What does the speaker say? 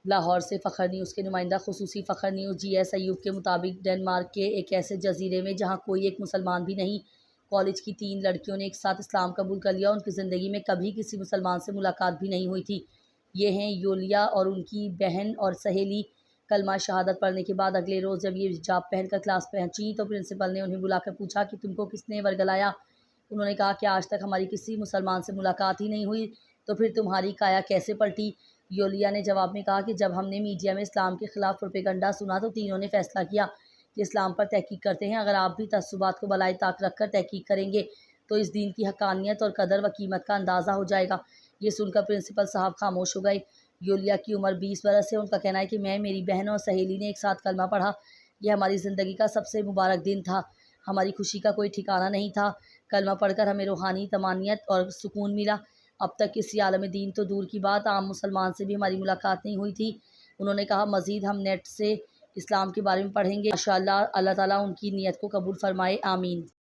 لاہور سے فخر نیوز کے نمائندہ خصوصی فخر نیوز جی ایس ایوب کے مطابق ڈنمارک کے ایک ایسے جزیرے میں جہاں کوئی ایک مسلمان بھی نہیں، کالج کی 3 لڑکیوں نے ایک ساتھ اسلام قبول کر لیا۔ ان کی زندگی میں کبھی کسی مسلمان سے ملاقات بھی نہیں ہوئی تھی۔ یہ ہیں یولیا اور ان کی بہن اور سہیلی۔ کلمہ شہادت پڑھنے کے بعد اگلے روز جب یہ حجاب پہن کر کلاس پہنچی تو پرنسپل نے انہیں بلا کر پوچھا کہ تم کو کس نے ورگلایا؟ انہوں نے کہا کہ آج تک ہماری کسی مسلمان سے ملاقات ہی نہیں ہوئی، تو پھر تمہاری کایا کیسے پلٹی؟ یولیا نے جواب میں کہا کہ جب ہم نے میڈیا میں اسلام کے خلاف پروپیگنڈا سنا تو تینوں نے فیصلہ کیا کہ اسلام پر تحقیق کرتے ہیں۔ اگر آپ بھی تعصبات کو بالائے طاق رکھ کر تحقیق کریں گے تو اس دین کی حقانیت اور قدر و قیمت کا اندازہ ہو جائے گا۔ یہ سن کر پرنسپل صاحب خاموش ہو گئے۔ یولیا کی عمر 20 برس ہے۔ ان کا کہنا ہے کہ میں، میری بہن اور سہیلی نے ایک ساتھ کلمہ پڑھا۔ یہ ہماری زندگی کا سب سے مبارک دن تھا۔ ہماری خوشی کا کوئی ٹھکانہ نہیں تھا۔ کلمہ پڑھ کر ہمیں روحانی طمانینت اور سکون ملا۔ اب تک کسی عالم دین تو دور کی بات، عام مسلمان سے بھی ہماری ملاقات نہیں ہوئی تھی۔ انہوں نے کہا مزید ہم نیٹ سے اسلام کے بارے میں پڑھیں گے۔ ماشاءاللہ، اللہ تعالیٰ ان کی نیت کو قبول فرمائے، آمین۔